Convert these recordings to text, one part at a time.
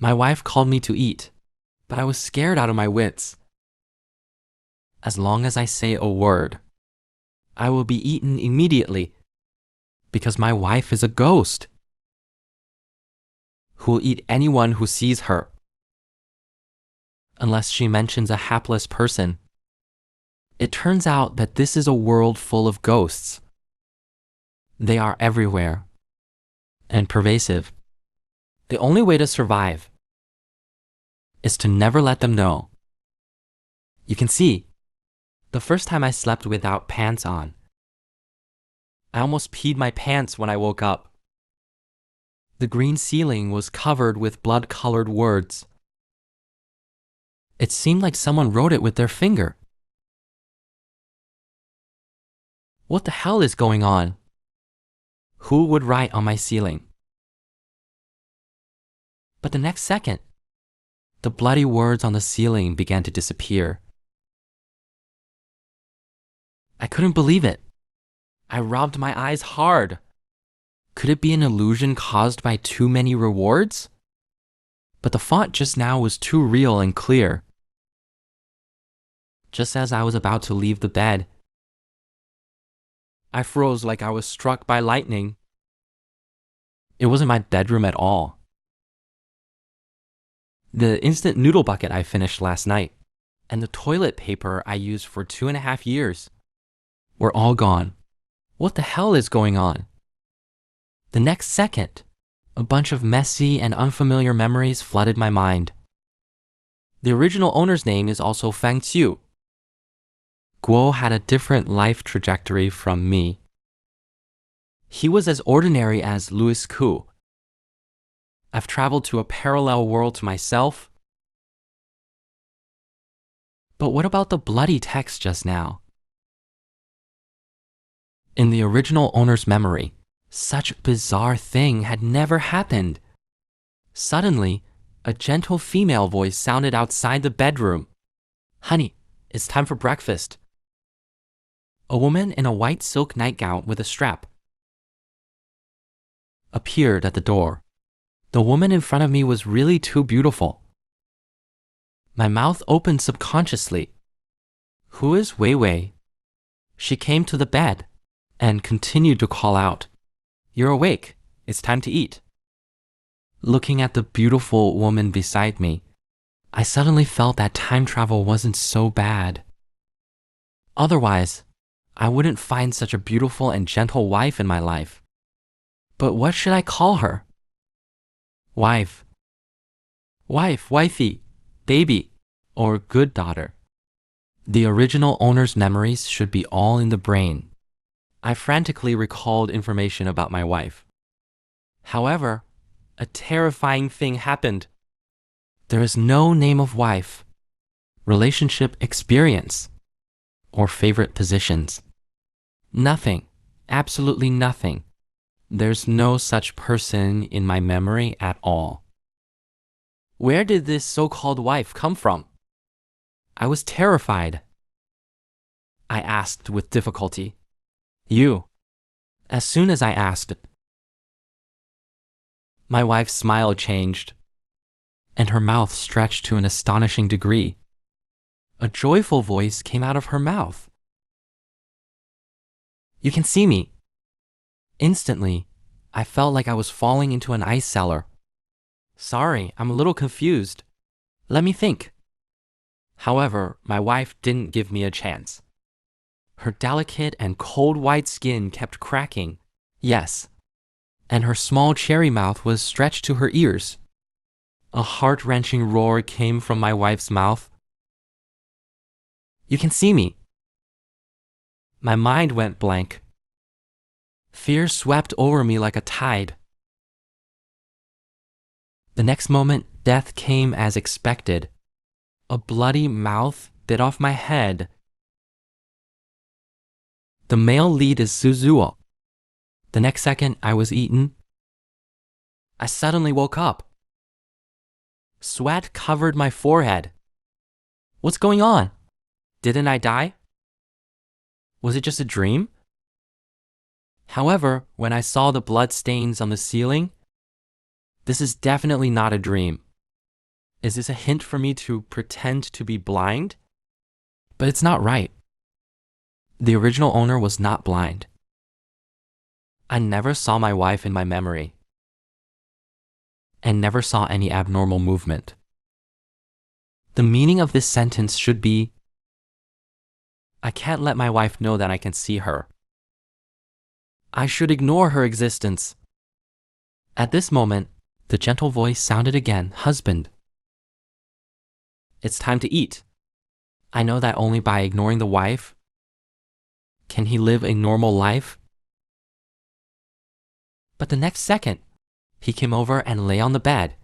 My wife called me to eat, but I was scared out of my wits. As long as I say a word, I will be eaten immediately because my wife is a ghost who will eat anyone who sees her, unless she mentions a hapless person. It turns out that this is a world full of ghosts. They are everywhere and pervasive. The only way to survive is to never let them know. You can see, the first time I slept without pants on, I almost peed my pants when I woke up. The green ceiling was covered with blood-colored words. It seemed like someone wrote it with their finger. What the hell is going on? Who would write on my ceiling? But the next second, the bloody words on the ceiling began to disappear. I couldn't believe it. I rubbed my eyes hard. Could it be an illusion caused by too many rewards? But the font just now was too real and clear. Just as I was about to leave the bed, I froze like I was struck by lightning. It wasn't my bedroom at all. The instant noodle bucket I finished last night and the toilet paper I used for 2.5 years were all gone. What the hell is going on? The next second, a bunch of messy and unfamiliar memories flooded my mind. The original owner's name is also Fang Qiu. Guo had a different life trajectory from me. He was as ordinary as Louis Koo. I've traveled to a parallel world to myself. But what about the bloody text just now? In the original owner's memory, such a bizarre thing had never happened. Suddenly, a gentle female voice sounded outside the bedroom. "Honey, it's time for breakfast." A woman in a white silk nightgown with a strap appeared at the door. The woman in front of me was really too beautiful. My mouth opened subconsciously. Who is Wei Wei? She came to the bed and continued to call out, "You're awake. It's time to eat." Looking at the beautiful woman beside me, I suddenly felt that time travel wasn't so bad. Otherwise, I wouldn't find such a beautiful and gentle wife in my life. But what should I call her? Wife, wifey, baby, or good daughter. The original owner's memories should be all in the brain. I frantically recalled information about my wife. However, a terrifying thing happened. There is no name of wife, relationship experience, or favorite positions. Nothing, absolutely nothing. There's no such person in my memory at all. Where did this so-called wife come from? I was terrified. I asked with difficulty. You. As soon as I asked, my wife's smile changed, and her mouth stretched to an astonishing degree. A joyful voice came out of her mouth. "You can see me." Instantly, I felt like I was falling into an ice cellar. "Sorry, I'm a little confused. Let me think." However, my wife didn't give me a chance. Her delicate and cold white skin kept cracking, yes, and her small cherry mouth was stretched to her ears. A heart-wrenching roar came from my wife's mouth. "You can see me." My mind went blank. Fear swept over me like a tide. The next moment, death came as expected. A bloody mouth bit off my head. The male lead is Suzuo. The next second, I was eaten. I suddenly woke up. Sweat covered my forehead. What's going on? Didn't I die? Was it just a dream? However, when I saw the blood stains on the ceiling, this is definitely not a dream. Is this a hint for me to pretend to be blind? But it's not right. The original owner was not blind. I never saw my wife in my memory and never saw any abnormal movement. The meaning of this sentence should be, I can't let my wife know that I can see her. I should ignore her existence. At this moment, the gentle voice sounded again, husband. It's time to eat. I know that only by ignoring the wife can he live a normal life. But the next second, he came over and lay on the bed.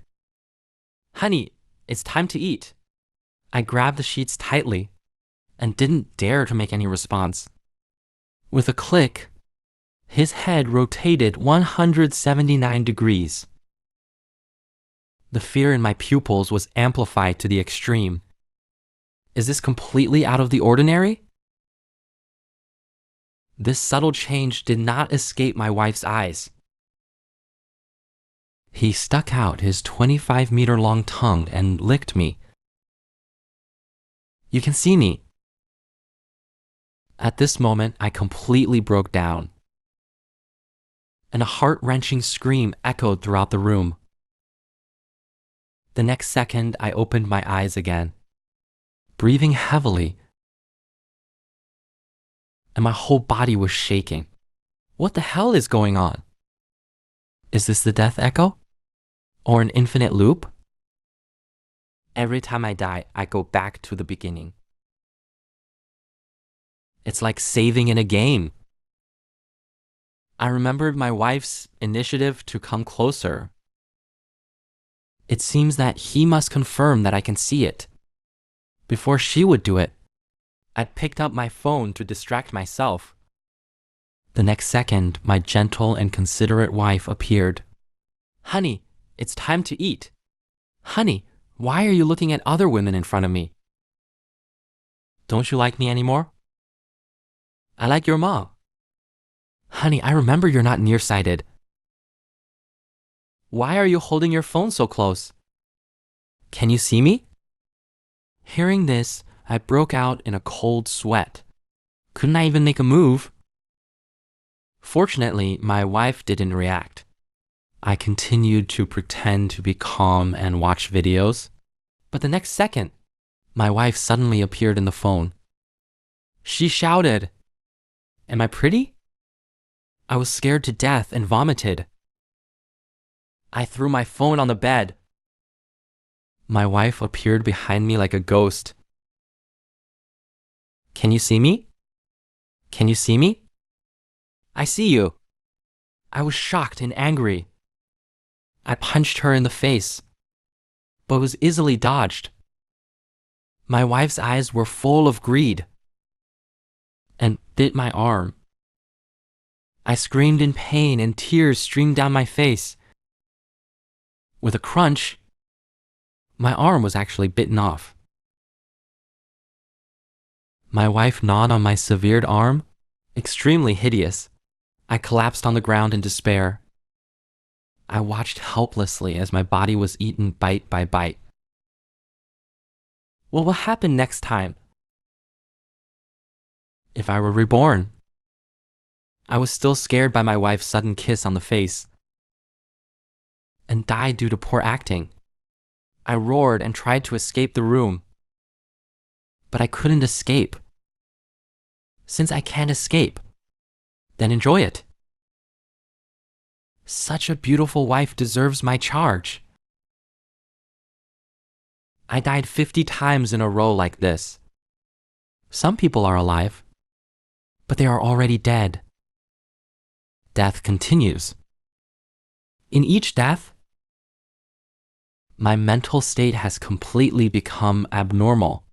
Honey, it's time to eat. I grabbed the sheets tightly and didn't dare to make any response. With a click, his head rotated 179 degrees. The fear in my pupils was amplified to the extreme. Is this completely out of the ordinary? This subtle change did not escape my wife's eyes. He stuck out his 25-meter-long tongue and licked me. You can see me. At this moment, I completely broke down, and a heart-wrenching scream echoed throughout the room. The next second, I opened my eyes again, breathing heavily, and my whole body was shaking. What the hell is going on? Is this the death echo? Or an infinite loop? Every time I die, I go back to the beginning. It's like saving in a game. I remembered my wife's initiative to come closer. It seems that he must confirm that I can see it. Before she would do it, I picked up my phone to distract myself. The next second, my gentle and considerate wife appeared. Honey, it's time to eat. Honey, why are you looking at other women in front of me? Don't you like me anymore? I like your mom. Honey, I remember you're not nearsighted. Why are you holding your phone so close? Can you see me? Hearing this, I broke out in a cold sweat. Couldn't I even make a move? Fortunately, my wife didn't react. I continued to pretend to be calm and watch videos. But the next second, my wife suddenly appeared in the phone. She shouted, "Am I pretty?" I was scared to death and vomited. I threw my phone on the bed. My wife appeared behind me like a ghost. Can you see me? Can you see me? I see you. I was shocked and angry. I punched her in the face, but was easily dodged. My wife's eyes were full of greed and bit my arm. I screamed in pain and tears streamed down my face. With a crunch, my arm was actually bitten off. My wife gnawed on my severed arm, extremely hideous. I collapsed on the ground in despair. I watched helplessly as my body was eaten bite by bite. What will happen next time? If I were reborn? I was still scared by my wife's sudden kiss on the face and died due to poor acting. I roared and tried to escape the room, but I couldn't escape. Since I can't escape, then enjoy it. Such a beautiful wife deserves my charge. I died 50 times in a row like this. Some people are alive, but they are already dead. Death continues. In each death, my mental state has completely become abnormal.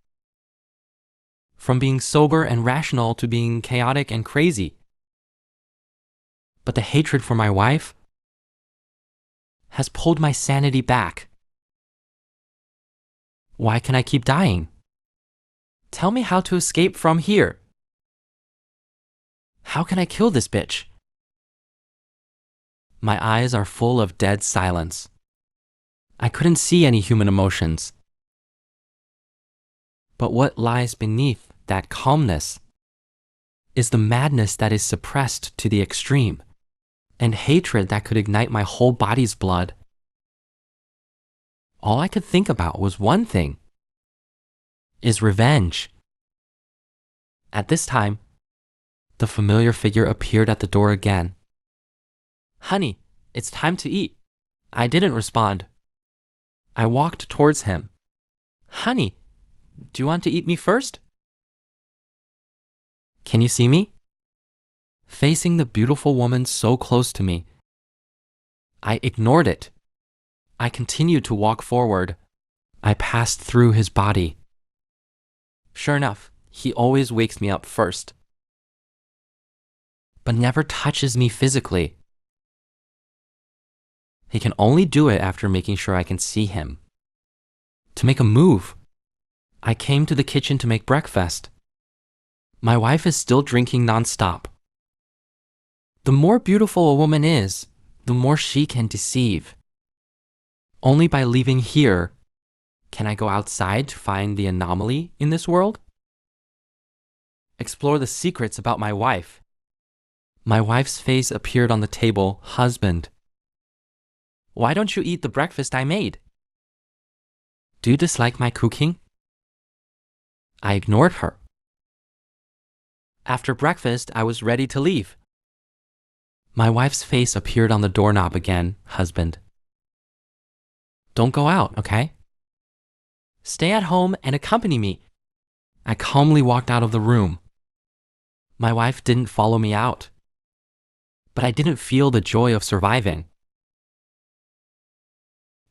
From being sober and rational to being chaotic and crazy. But the hatred for my wife has pulled my sanity back. Why can I keep dying? Tell me how to escape from here. How can I kill this bitch? My eyes are full of dead silence. I couldn't see any human emotions. But what lies beneath that calmness is the madness that is suppressed to the extreme, and hatred that could ignite my whole body's blood. All I could think about was one thing, is revenge. At this time, the familiar figure appeared at the door again. "Honey, it's time to eat." I didn't respond. I walked towards him. "Honey, do you want to eat me first?" "Can you see me?" Facing the beautiful woman so close to me, I ignored it. I continued to walk forward. I passed through his body. Sure enough, he always wakes me up first, but never touches me physically. He can only do it after making sure I can see him. To make a move, I came to the kitchen to make breakfast. My wife is still drinking nonstop. The more beautiful a woman is, the more she can deceive. Only by leaving here can I go outside to find the anomaly in this world. Explore the secrets about my wife. My wife's face appeared on the table. "Husband, why don't you eat the breakfast I made?" "Do you dislike my cooking?" I ignored her. After breakfast, I was ready to leave. My wife's face appeared on the doorknob again. "Husband, don't go out, okay? Stay at home and accompany me." I calmly walked out of the room. My wife didn't follow me out, but I didn't feel the joy of surviving.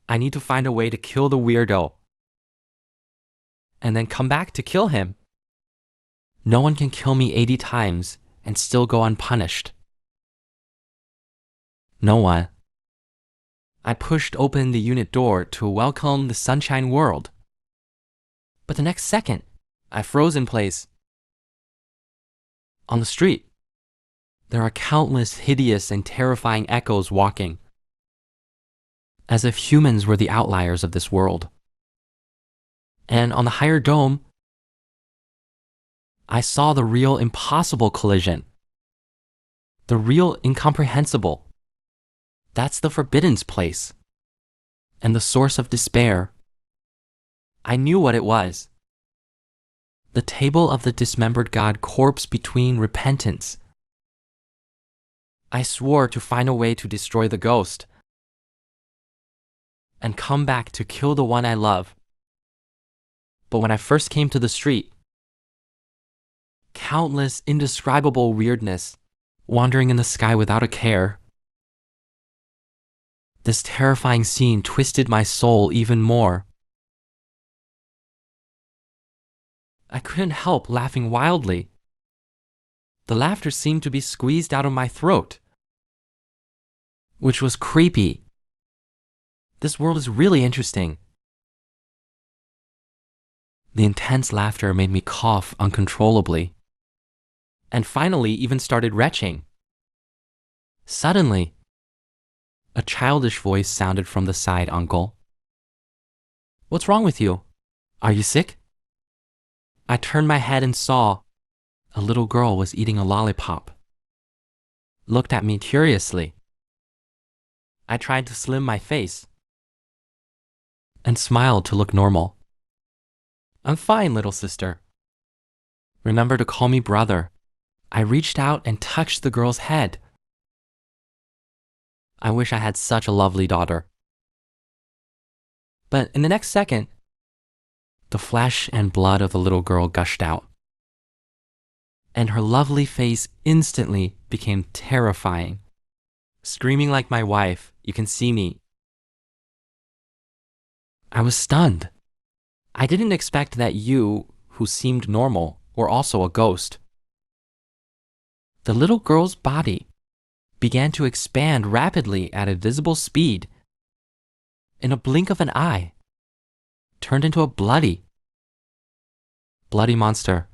I need to find a way to kill the weirdo, and then come back to kill him. No one can kill me 80 times and still go unpunished. No one. I pushed open the unit door to welcome the sunshine world. But the next second, I froze in place. On the street, there are countless hideous and terrifying echoes walking, as if humans were the outliers of this world. And on the higher dome, I saw the real impossible collision. The real incomprehensible. That's the forbidden's place, and the source of despair. I knew what it was. The table of the dismembered god corpse between repentance. I swore to find a way to destroy the ghost and come back to kill the one I love. But when I first came to the street, countless indescribable weirdness wandering in the sky without a care. This terrifying scene twisted my soul even more. I couldn't help laughing wildly. The laughter seemed to be squeezed out of my throat, which was creepy. This world is really interesting. The intense laughter made me cough uncontrollably, and finally even started retching. Suddenly, a childish voice sounded from the side, "Uncle. What's wrong with you? Are you sick?" I turned my head and saw a little girl was eating a lollipop. Looked at me curiously. I tried to slim my face and smiled to look normal. "I'm fine, little sister. Remember to call me brother." I reached out and touched the girl's head. I wish I had such a lovely daughter. But in the next second, the flesh and blood of the little girl gushed out, and her lovely face instantly became terrifying. Screaming like my wife, "You can see me." I was stunned. I didn't expect that you, who seemed normal, were also a ghost. The little girl's body began to expand rapidly at a visible speed. In a blink of an eye, turned into a bloody monster.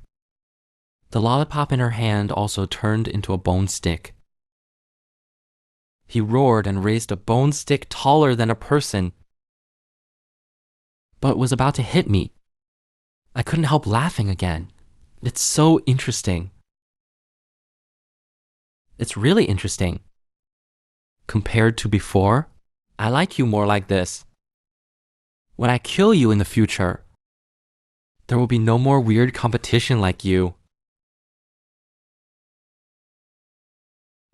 The lollipop in her hand also turned into a bone stick. He roared and raised a bone stick taller than a person but was about to hit me. I couldn't help laughing again. It's so interesting. It's really interesting. Compared to before, I like you more like this. When I kill you in the future, there will be no more weird competition like you.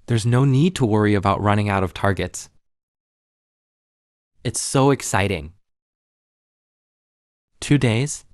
There's no need to worry about running out of targets. It's so exciting. 2 days,